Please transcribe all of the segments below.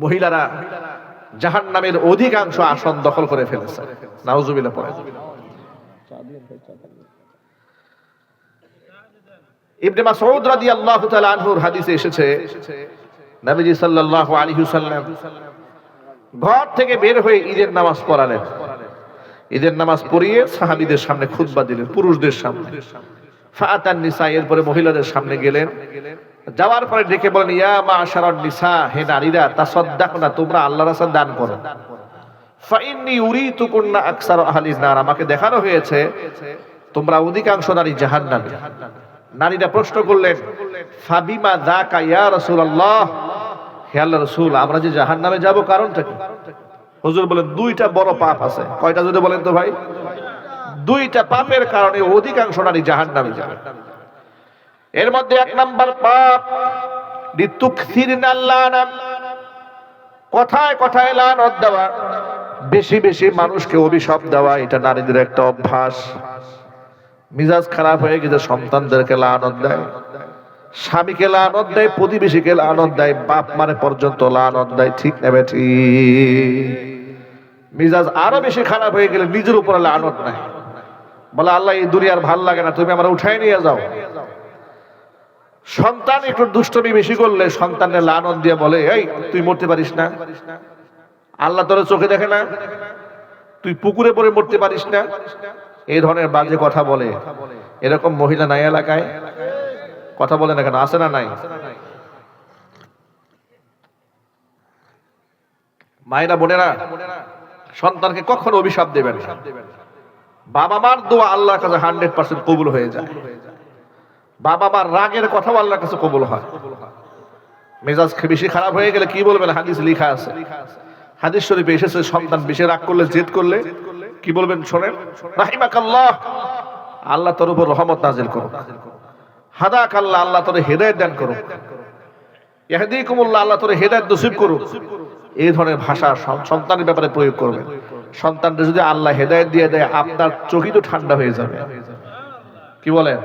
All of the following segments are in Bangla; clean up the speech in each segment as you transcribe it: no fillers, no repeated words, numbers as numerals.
মহিলারা জাহান্নামের অধিকাংশ আসন দখল করে ফেলেছে। নাউজুবিল্লাহ পড়ে। ইবনে মাসউদ রাদিয়াল্লাহু তাআলা আনহুর হাদিসে এসেছে, নবীজি সাল্লাল্লাহু আলাইহি ওয়াসাল্লাম ঘর থেকে বের হয়ে ঈদের নামাজ পড়ালেন। ঈদের নামাজ পড়িয়ে সাহাবীদের সামনে খুতবা দিলেন, পুরুষদের সামনে। ফাআতান নিসা, এরপরে মহিলাদের সামনে গেলেন। যাওয়ার পরে ডেকে বলেন, ইয়া মা'শারান নিসা, হে নারীরা, তাসাদদাকনা, তোমরা আল্লাহর রাস্তায় দান করো। ফাইন্নী উরিতুকুন্না আকসার আহলিন নার, আমাকে দেখানো হয়েছে তোমরা অধিকাংশ নারী জাহান্নামী। নারীরা প্রশ্ন করলেন, ফাবিমা যাকা ইয়া রাসূলুল্লাহ, হে আল্লাহর রাসূল, আমরা যে জাহান্নামে যাব কারণটা কি? হুজুর বলেন, দুইটা বড় পাপ আছে। কয়টা যদি বলেন তো ভাই? দুইটা পাপের কারণে অধিকাংশ নারী জাহান্নামে যাবে। এর মধ্যে এক নাম্বার পাপ, লিতুকসিরনাল লানা, কথায় কথায় লানত দেওয়া, বেশি বেশি মানুষকে অভিশাপ দেওয়া। এটা নারীদের একটা অভ্যাস। মিজাজ খারাপ হয়ে গেছে, সন্তানদেরকে লানত দেয়, স্বামীকে লানত দেয়, প্রতিবেশীকে লানত দেয়, বাপ মারে পর্যন্ত লানত দেয়। ঠিক না বেঠি? মিজাজ আরো বেশি খারাপ হয়ে গেলে নিজের উপরে লানত নেয়, বলে আল্লাহ এই দুনিয়ার ভাল লাগে না, তুমি আমার উঠাই নিয়ে যাও। সন্তান একটু দুষ্টমি বেশি করলে সন্তানের লানত দিয়ে বলে, এই তুই মরতে পারিস না, আল্লাহ তোর চোখে দেখে না, তুই পুকুরে পড়ে মরতে পারিস না, এই ধরনের বাজে কথা বলে। এরকম মহিলা নাই এলাকায়? কথা বলে না কেন? আছে না নাই? মায়েরা, বোনেরা, সন্তানকে কখনো অভিশাপ দেবেন না। বাবা মার দোয়া আল্লাহর কাছে 100% কবুল হয়ে যায়। বাবা মার রাগের কথাও আল্লাহর কাছে কবুল হয়। মেজাজ বেশি খারাপ হয়ে গেলে কি বলবেন? হাদিস লেখা আছে, হাদিস শরীফে এসেছে, সন্তান বেশি রাগ করলে, জেদ করলে কি বলবেন শোনেন, রাহিমাকাল্লাহ, আল্লাহ তোর উপর রহমত নাজিল করুক, হাদাকাল্লাহ, আল্লাহ তোর হেদায়েত দান করুক, ইয়াহদিকুমুল্লাহ, আল্লাহ তোর হেদায়েত নসিব করুক। এই ধরনের ভাষা সন্তানের ব্যাপারে প্রয়োগ করবেন। সন্তানকে যদি আল্লাহ হেদায়েত দিয়ে দেয়, আপনার চোখই তো ঠান্ডা হয়ে যাবে। কি বলেন?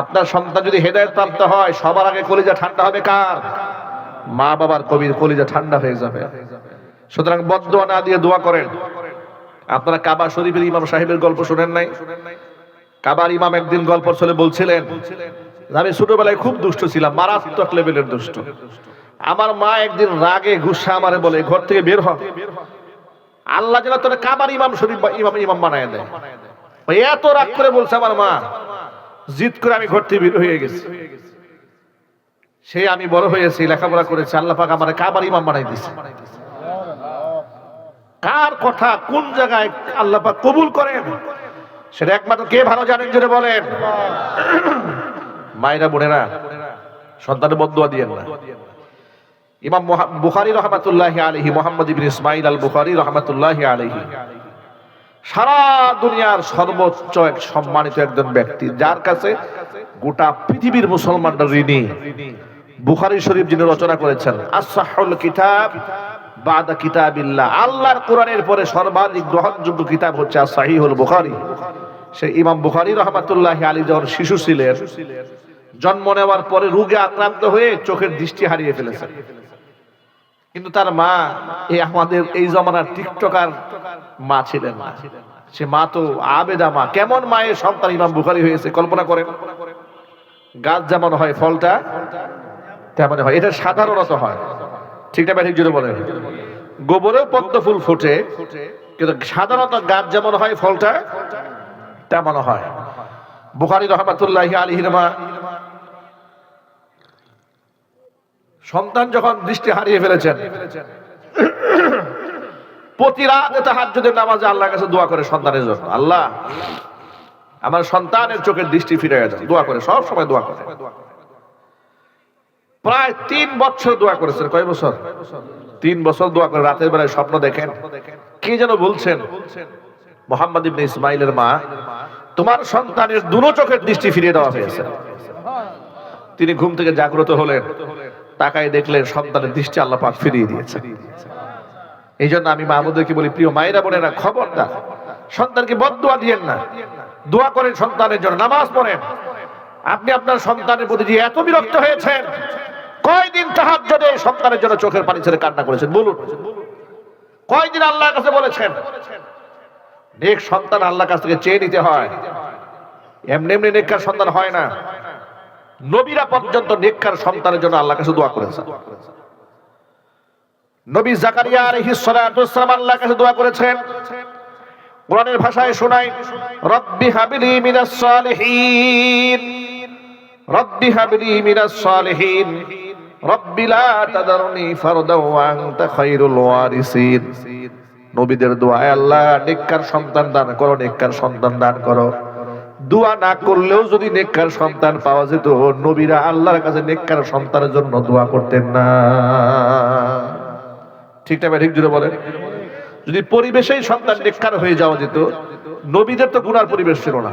আপনার সন্তান যদি হেদায়েত প্রাপ্ত হয়, সবার আগে কলিজা ঠান্ডা হবে কার? মা বাবার। কবির কলিজা ঠান্ডা হয়ে যাবে। সুতরাং বদদোয়া না দিয়ে দোয়া করেন। আপনারা কাবা শরীফের ইমাম সাহেবের গল্প শুনেন নাই? কাবার ইমাম একদিন গল্প চলে বলছিলেন, আমি ছোটবেলায় খুব দুষ্ট ছিলাম, মারাত্মক লেভেলের দুষ্ট। আমার মা একদিন রাগে গুসা আমারে বলে, ঘর থেকে বের হ, আল্লাহ যেন তোর কাবার ইমাম শরীফ ইমাম বানায় দেয়। এত রাগ করে বলছে আমার মা, জিদ করে আমি ঘর থেকে বের হয়ে গেছি। সেই আমি বড় হয়েছি, লেখাপড়া করেছি, আল্লাহ পাক আমারে কাবার ইমাম বানাই দিয়েছে। কার কথা কোন জায়গায় আল্লাহ পাক কবুল করেন সেটা একমাত্র কে ভালো জানেন, জোরে বলেন। মায়েরা, বোনেরা, সন্তানের বদদোয়া দিয়েন না। ইমাম বুখারী রাহমাতুল্লাহি আলাইহি, মুহাম্মদ ইবনে ইসমাঈল আল বুখারী রাহমাতুল্লাহি আলাইহি, সারা দুনিয়ার সর্বোচ্চ এক সম্মানিত একজন ব্যক্তি, যার কাছে গোটা পৃথিবীর মুসলমানরা ঋণী। বুখারী শরীফ যিনি রচনা করেছেন, আস-সাহহুল কিতাব বাদা কিতাবিল্লাহ, আল্লাহর কোরআনের পরে সর্বাধিক গ্রহণযোগ্য কিতাব হচ্ছে আস-সাহিহুল বুখারী। সেই ইমাম বুখারী রাহমাতুল্লাহি আলাইহি যখন শিশু ছিলেন, জন্ম নেওয়ার পরে রোগে আক্রান্ত হয়ে চোখের দৃষ্টি হারিয়ে ফেলেছেন। কিন্তু তার মা আমাদের এই জমানার টিকটকার মা ছিলেন না। সে মা তো আবেদা মা। কেমন মায়ের সন্তান ইমাম বুখারী হয়েছে কল্পনা করেন। গাছ যেমন হয় ফলটা তেমন হয়, এটা সাধারণত হয়। ঠিক না ঠিক? জোরে বলেন। গোবরেও পদ্ম ফুল ফোটে, কিন্তু সাধারণত গাছ যেমন হয় ফলটা তেমন হয়। বুখারী রাহমাতুল্লাহি আলাইহির মা সন্তান যখন দৃষ্টি হারিয়ে ফেলেছেন, প্রতি রাতে তাহাজ্জুদের নামাজে আল্লাহর কাছে দোয়া করে সন্তানের জন্য, আল্লাহ আমার সন্তানের চোখের দৃষ্টি ফিরিয়ে দাও, দোয়া করে, সব সময় দোয়া করে। প্রায় 3 বছর দোয়া করেছেন। কয় বছর? 3 বছর দোয়া করে। রাতের বেলায় স্বপ্ন দেখেন, কে যেন বলছেন, মুহাম্মদ ইবনে ইসমাঈলের মা, তোমার সন্তানের দুনো চোখের দৃষ্টি ফিরিয়ে দেওয়া হয়েছে। তিনি ঘুম থেকে জাগ্রত হলেন, তাকায় দেখলেন সন্তানের দৃষ্টি আল্লাহ পাক ফিরিয়ে দিয়েছে। এই জন্য আমি মাহমুদকে বলি, প্রিয় মায়েরা, বোনেরা, খবরদার সন্তানকে বদদোয়া দিয়েন না। দোয়া করেন সন্তানের জন্য, নামাজ পড়েন। আপনি আপনার সন্তানের প্রতি যে এত বিরক্ত হয়েছেন, কয়দিন তাহাজ্জুদে সন্তানের জন্য চোখের পানি ছেড়ে কান্না করেছেন বলুন? কয়দিন আল্লাহর কাছে বলেছেন? নেক সন্তান আল্লাহর কাছ থেকে চেয়ে নিতে হয়, এমনি এমনি নেককার সন্তান হয় না। নবীরা পর্যন্ত নেককার সন্তানের জন্য আল্লাহর কাছে দোয়া করেছেন। নবী জাকারিয়া আলাইহিস সালাতু ওয়াস সালাম আল্লাহর কাছে দোয়া করেছেন। কোরআনের ভাষায় শোনাই, রব্বি হাবলি মিনাস সালিহিন, রব্বি হাবলি মিনাস সালিহিন, রব্বি লা তাদারনি ফারদাও ওয়া আনতা খায়রুল ওয়ারিসিন। নবীদের দোয়া, আল্লাহ নেককার সন্তান দান করো, নেককার সন্তান দান করো। দোয়া না করলেও যদি নেককার সন্তান পাওয়া যেত, নবীরা আল্লাহর কাছে নেককার সন্তানের জন্য দোয়া করতেন না। ঠিক না ঠিক জুড়ে বলেন? যদি পরিবেশেই সন্তান নেককার হয়ে যাওয়া যেত, নবীদের তো গুনার পরিবেশ ছিল না,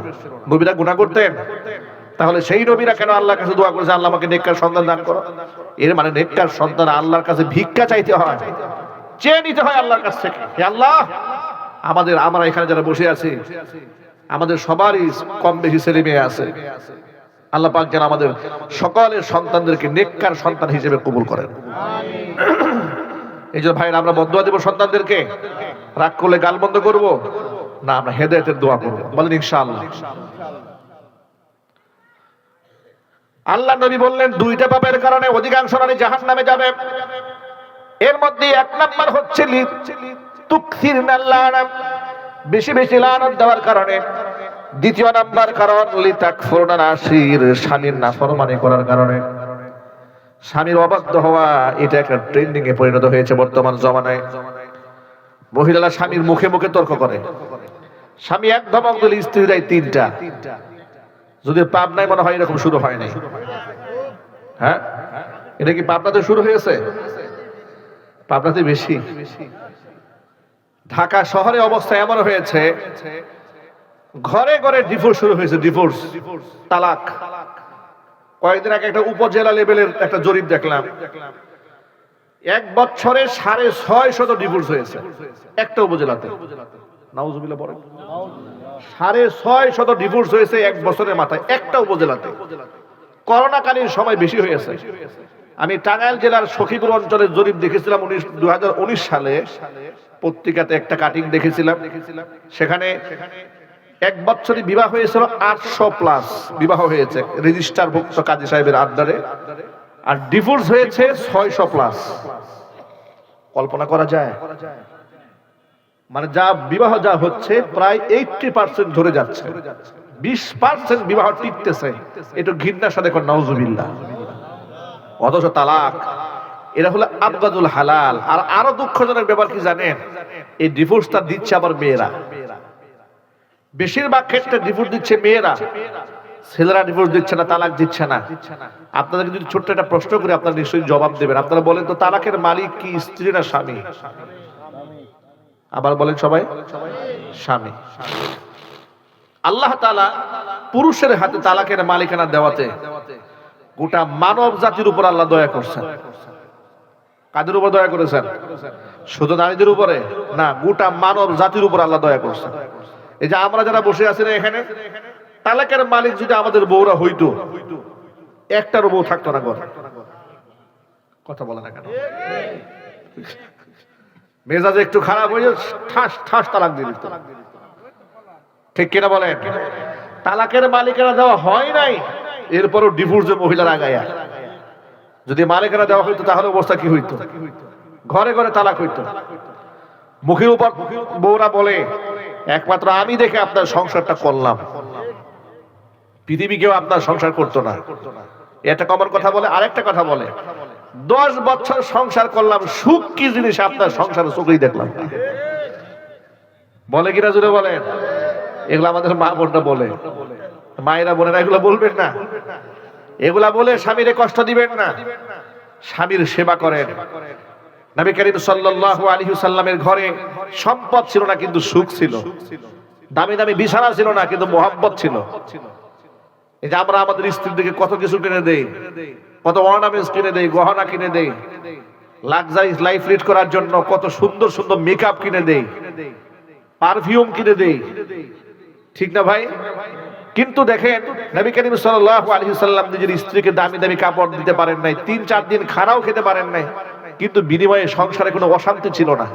নবীরা গুনাহ করতেন, তাহলে সেই নবীরা কেন আল্লাহর কাছে দোয়া করেছে, আল্লাহ আমাকে নেককার সন্তান দান করো? এর মানে নেককার সন্তান আল্লাহর কাছে ভিক্ষা চাইতে হয়, চেয়ে নিতে হয় আল্লাহর কাছ থেকে। হে আল্লাহ, আমরা এখানে যারা বসে আছি, আমাদের সবারই কম বেশি ছেলে মেয়ে আছে, আল্লাহ পাক যেন আমাদের সকলের সন্তানদেরকে নেককার সন্তান হিসেবে কবুল করেন। এই যে ভাইরা, আমরা বদদোয়া দেব সন্তানদেরকে? রাগ করলে গাল বন্ধ করব না, আমরা হেদায়েতের দোয়া করব, বলেন ইনশাআল্লাহ। আল্লাহ নবী বললেন, দুইটা পাপের কারণে অধিকাংশ নারী জাহান্নামে যাবে। এর মধ্যে এক নাম্বার হচ্ছে তুকসিরনাল লানাত, বেশি বেশি লানত দেওয়ার কারণে। দ্বিতীয় নাম্বার কারণ লিতাকফুরনাল আশির, স্বামীর নাফরমানি করার কারণে। স্বামীর অবাধ্য হওয়া, এটা একটা ট্রেন্ডিং এ পরিণত হয়েছে বর্তমান জমানায়। মহিলারা স্বামীর মুখে মুখে তর্ক করে, স্বামী এক ধমক দিলে স্ত্রী দেয় তিনটা। যদি পাবনায় মনে হয় এরকম শুরু হয় নাই? হ্যাঁ, এটা কি পাবনাতে শুরু হয়েছে? পাবনাতে বেশি। ঢাকা শহরে অবস্থা এমন হয়েছে, ঘরে ঘরে ডিভোর্স শুরু হয়েছে, ডিভোর্স, তালাক। কয়েকদিন আগে একটা উপজেলা লেভেলের একটা জরিপ দেখলাম, 1 বছরে 650 ডিভোর্স হয়েছে একটা উপজেলাতে। নাউজুবিল্লাহ বলেন। 650 ডিভোর্স হয়েছে 1 বছরের মাথায় একটা উপজেলাতে। করোনাকালীন সময় বেশি হয়েছে। আমি টাঙ্গাইল জেলার সখীপুর অঞ্চলের জরিপ দেখেছিলাম 2019 সালে, পত্রিকাতে একটা কাটিং দেখেছিলাম। সেখানে 1 বছরে বিবাহ হয়েছিল 800+ বিবাহ হয়েছে রেজিস্টারভুক্ত কাজী সাহেবের আন্ডারে, আর ডিভোর্স হয়েছে 600+। কল্পনা করা যায়? মানে যা বিবাহ যা হচ্ছে, প্রায় 80% ধরে যাচ্ছে, 20% বিবাহ টিকতেছে। এটা ঘৃণার সাথে কোন নাউজুবিল্লাহ। অথচ তালাক, এরা হলো আবগাদুল হালাল। আর আরো দুঃখজনক ব্যাপার কি জানেন? এই ডিভোর্সটা দিচ্ছে আবার মেয়েরা। বেশিরভাগ ক্ষেত্রে ডিভোর্স দিচ্ছে মেয়েরা, ছেলেরা ডিভোর্স দিচ্ছে না, তালাক দিচ্ছে না। আপনাদেরকে যদি ছোট্ট একটা প্রশ্ন করি, আপনারা নিশ্চয়ই জবাব দেবেন। আপনারা বলেন তো, তালাকের মালিক কি স্ত্রী না স্বামী? আবার বলেন সবাই, স্বামী। আল্লাহ তাআলা পুরুষের হাতে তালাকের মালিকানা দেওয়াতে গোটা মানব জাতির উপর আল্লাহ দয়া করছেন। কাদের উপর দয়া করেছেন? শুধু নারীদের উপরে না, গোটা মানব জাতির উপর আল্লাহ দয়া করছেন। এই যে আমরা যারা বসে আছি না এখানে, তালাকের মালিক যদি আমাদের বউরা হইতো, একটারও বউ থাকতো না ঘরে। কথা বলে না কেন? মেজাজ একটু খারাপ হয়ে ঠাস ঠাস তালাক দিয়ে দিত। ঠিক কিনা বলেন? তালাকের মালিকানা দেওয়া হয় নাই, এরপরও ডিভোর্সে মহিলার আগায়া। যদি মালিকানা দেওয়া হইতো তাহলে অবস্থা কি হইতো? ঘরে ঘরে তালাক হইতো। মুখের উপর বউরা বলে, একমাত্র আমি দেখে আপনার সংসারটা করলাম, পৃথিবী কেউ আপনার সংসার করতো না। এটা কমন কথা বলে। আরেকটা কথা বলে, 10 বছর সংসার করলাম, সুখ কি জিনিস আপনার সংসারে চোখেই দেখলাম। বলে কিনা জুড়ে বলেন? এগুলো আমাদের মা বোনরা বলে। মায়েরা বোনেরা এগুলো বলবেন না, এগুলা বলে স্বামীরে কষ্ট দিবেন না। স্বামীর সেবা করেন। নবী করিম সাল্লাল্লাহু আলাইহি ওয়াসাল্লামের ঘরে সম্পদ ছিল না, কিন্তু সুখ ছিল। দামি দামি বিছানা ছিল না, কিন্তু মোহাব্বত ছিল। এই যে আমরা আমাদের স্ত্রীদেরকে কত কিছু কিনে দেই, কত অর্নামেন্টস কিনে দেই, গহনা কিনে দেই, লাক্সারি লাইফ লিড করার জন্য কত সুন্দর সুন্দর মেকআপ কিনে দেই, পারফিউম কিনে দেই। ঠিক না ভাই? কিন্তু দেখেন নবী করিম সাল্লাল্লাহু আলাইহি সাল্লাম নিজের স্ত্রীকে দামি দামি কাপড় দিতে পারেন নাই, 3-4 দিন খানাও খেতে পারেন নাই, কিন্তু বিনিময়ে সংসারে কোনো অশান্তি ছিল না।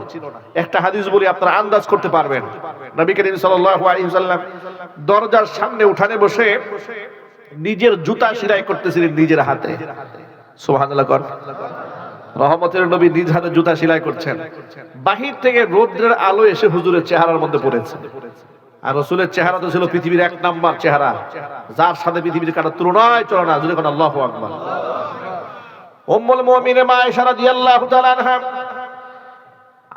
একটা হাদিস বলি আপনারা আন্দাজ করতে পারবেন। নবী করিম সাল্লাল্লাহু আলাইহি সাল্লাম দরজার সামনে উঠানে বসে নিজের জুতা সেলাই করতেছিলেন নিজের হাতে। সুবহানাল্লাহ। রহমতের নবী নিজ হাতে জুতা সেলাই করছেন। বাহির থেকে রৌদ্রের আলো এসে হুজুরের চেহারার মধ্যে পড়েছে। আর রাসূলের চেহারা তো ছিল পৃথিবীর 1 নাম্বার চেহারা, যার সাথে পৃথিবীর কারো তুলনায় চলে না। জোরে কোন আল্লাহু আকবার। উম্মুল মুমিনিন মা আয়েশা রাদিয়াল্লাহু তাআলা আনহা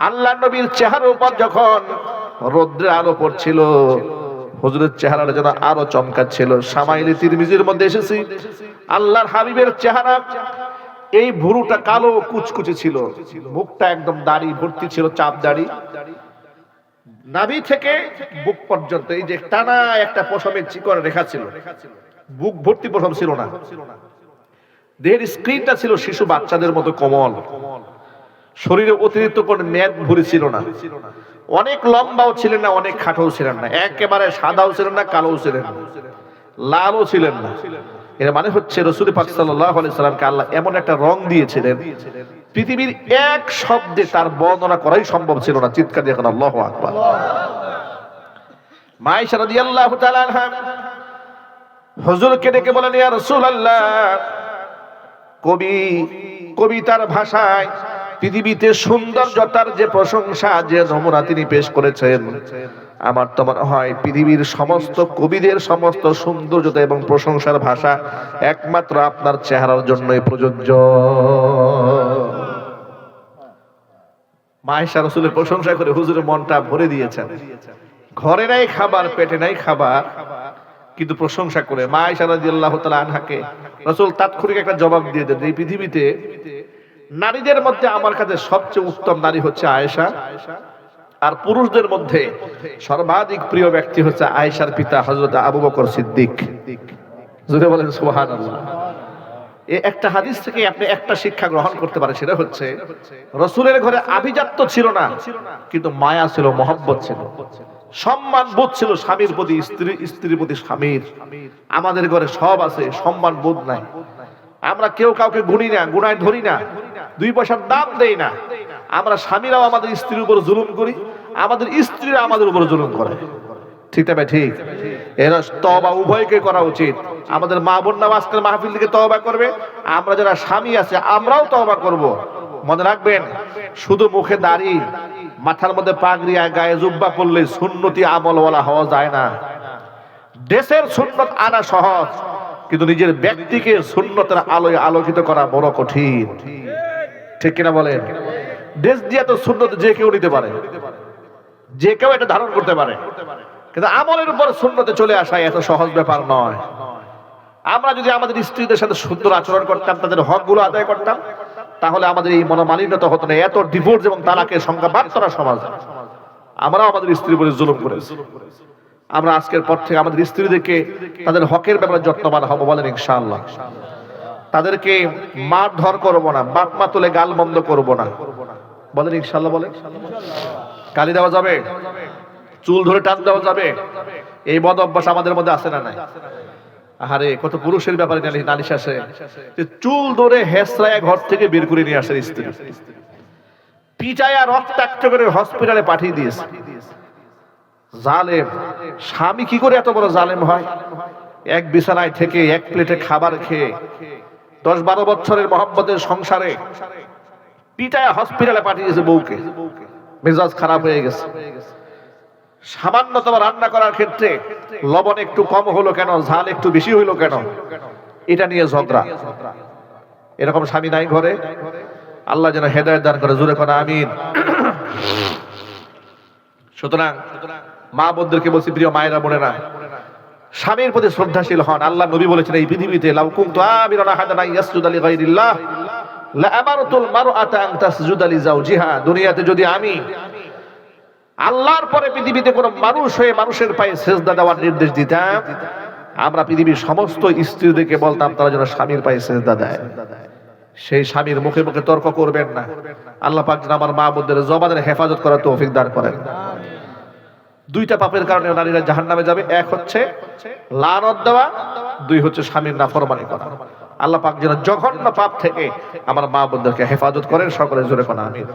আল্লাহর নবীর চেহারার উপর যখন রৌদ্রের আলো পড়ছিল, হুজুরের চেহারাটা যেন আরো চমকাচ্ছিল। শামাইলে তিরমিজির মধ্যে এসেছে আল্লাহর হাবিবের চেহারা, এই ভুরুটা কালো কুচকুচে ছিল, মুখটা একদম দাড়ি ভর্তি ছিল, চাপ দাড়ি, নাভি থেকে বুক পর্যন্ত এই যে টানা একটা পশমের চিকন রেখা ছিল, বুক ভর্তি পশম ছিল না। দেহের স্ক্রিনটা ছিল শিশু বাচ্চাদের মতো কোমল, শরীরে অতিরিক্ত কোন মেদ ভুঁড়ি ছিল না, অনেক লম্বাও ছিলেন না, অনেক খাটোও ছিলেন না, একেবারে সাদাও ছিলেন না, কালোও ছিলেন না, লালও ছিলেন না। এর মানে হচ্ছে রাসূল পাক সাল্লাল্লাহু আলাইহি সাল্লামকে আল্লাহ এমন একটা রং দিয়েছিলেন, পৃথিবীর এক শব্দে তার বর্ণনা করাই সম্ভব ছিল না। চিৎকার দিয়ে এখন আল্লাহু আকবার। মা আয়েশা রাদিয়াল্লাহু তাআলা আনহা হুজুরকে ডেকে বলেন, ইয়া রাসূলুল্লাহ, কবিতার ভাষায় পৃথিবীতে সৌন্দর্যতার যে প্রশংসা, যে নমুনা তিনি পেশ করেছেন, আমার তো মনে হয় পৃথিবীর সমস্ত কবিদের সমস্ত সৌন্দর্যতা এবং প্রশংসার ভাষা একমাত্র আপনার চেহারার জন্যই প্রযোজ্য। মা আয়েশা রাসূলের প্রশংসা করে হুজুরের মনটা ভরে দিয়েছেন। ঘরে নাই খাবার, পেটে নাই খাবার, কিন্তু প্রশংসা করে মা আয়েশা রাদিয়াল্লাহু তাআলা আনহাকে রাসূল তাৎক্ষণিক একটা জবাব দিয়ে দেন, এই পৃথিবীতে নারীদের মধ্যে আমার কাছে সবচেয়ে উত্তম নারী হচ্ছে আয়েশা, আর পুরুষদের মধ্যে সর্বাধিক প্রিয় ব্যক্তি হচ্ছে আয়েশার পিতা হযরত আবু বকর সিদ্দিক। জোরে বলেন সুবহানাল্লাহ। এই একটা হাদিস থেকে আপনি একটা শিক্ষা গ্রহণ করতে পারেন, সেটা হচ্ছে রাসূলের ঘরে আভিজাত্য ছিল না, কিন্তু মায়া ছিল, মহব্বত ছিল, সম্মান বোধ ছিল স্বামীর প্রতি, স্ত্রীর প্রতি স্বামীর। আমাদের ঘরে সব আছে, সম্মান বোধ নাই। আমরা কেউ কাউকে গুনি না, গুনায় ধরি না, 2 পয়সার দাম দেই না। আমরা স্বামীরাও আমাদের স্ত্রীর উপর জুলুম করি, আমাদের স্ত্রীরা আমাদের উপর জুলুম করে। ঠিক না ভাই? ঠিক। এরা তওবা উভয়কে করা উচিত। আমাদের মা বোনরা আজকের মাহফিল থেকে তওবা করবে, আমরা যারা স্বামী আছে আমরাও তওবা করব। মনে রাখবেন, শুধু মুখে দাড়ি, মাথার মধ্যে পাগড়ি আর গায়ে জুব্বা পরলে সুন্নতি আমলওয়ালা হওয়া যায় না। দেশের সুন্নত আনা সহজ, কিন্তু নিজের ব্যক্তিকে সুন্নতের আলোয় আলোকিত করা বড় কঠিন। ঠিক কিনা বলেন? দেশ দিয়ে তো সুন্নত যে কেউ নিতে পারে, যে কেউ এটা ধারণ করতে পারে, কিন্তু আমলের উপর সুন্নতে চলে আসা এত সহজ ব্যাপার নয়। আমরা যদি আমাদের স্ত্রীদের সাথে সুন্দর আচরণ করতাম, তাদের হকগুলো আদায় করতাম, তাহলে আমাদের এই মনোমালিন্যতা হতো না। এত ডিভোর্স এবং তালাকের সংখ্যা বাড়তো না সমাজে। আমরাও আমাদের স্ত্রীর উপরে জুলুম করেছি। আমরা আজকের পর থেকে আমাদের স্ত্রীদেরকে তাদের হকের ব্যাপারে যত্নবান হব, বলেন ইনশাআল্লাহ। তাদেরকে মারধর করব না, বাপ মা তুলে গাল বন্ধ করব না, বলেন ইনশাআল্লাহ। বলেন গালি দেওয়া যাবে, চুল ধরে টান দেওয়া যাবে, এই বদ অভ্যাস আমাদের মধ্যে আছে না নাই? আরে কত পুরুষের ব্যাপারে নালিশ আসে যে চুল ধরে হেসরায় ঘর থেকে বের করে নিয়ে আসে স্ত্রী, পিটায়া রক্তাক্ত করে হসপিটালে পাঠিয়ে দিয়েছে। জালেম স্বামী কি করে এত বড় জালেম হয়? এক বিছানায় থেকে, এক প্লেটে খাবার খেয়ে, 10-12 বছরের মহব্বতের সংসারে পিটায়া হসপিটালে পাঠিয়েছে বউকে। মেজাজ খারাপ হয়ে গেছে। সামান্যতম রান্না করার ক্ষেত্রে লবণ একটু কম হলো কেন, ঝাল একটু বেশি হইলো কেন, এটা নিয়ে ঝগড়া। এরকম স্বামী নাই ঘরে? আল্লাহ যেন হেদায়েত দান করে, জোরে করে আমিন। সুতরাং মা বোনদেরকে বলছি, প্রিয় মায়েরা বোনেরা, স্বামীর প্রতি শ্রদ্ধাশীল হন। আল্লাহ নবী বলেছেন, এই পৃথিবীতে লাউ কুনতু আমিরান আহাদান ইয়াসজুদা লিগাইরিল্লাহ লা আমারতুল মারআতা আন তাসজুদা লিজাওজিহা। দুনিয়াতে যদি আমি আল্লাহর পরে পৃথিবীতে কোন মানুষ হয়ে মানুষের পায়ে সেজদা দেওয়ার নির্দেশ দিতাম, আমরা পৃথিবীর সমস্ত স্ত্রীদেরকে বলতাম তারা যেন স্বামীর পায়ে সেজদা দেয়। সেই স্বামীর মুখে মুখে তর্ক করবেন না। আল্লাহ পাক যেন আমার মা বোনদের জবানের হেফাজত করার তৌফিক দান করেন। দুইটা পাপের কারণে নারীরা জাহান্নামে যাবে। এক হচ্ছে লানত দেওয়া, দুই হচ্ছে স্বামীর নাফরমানি করা। আল্লাহ পাক যেন জঘন্য পাপ থেকে আমার মা বোনদেরকে হেফাজত করেন। সকলে জোরে কোন আমিন।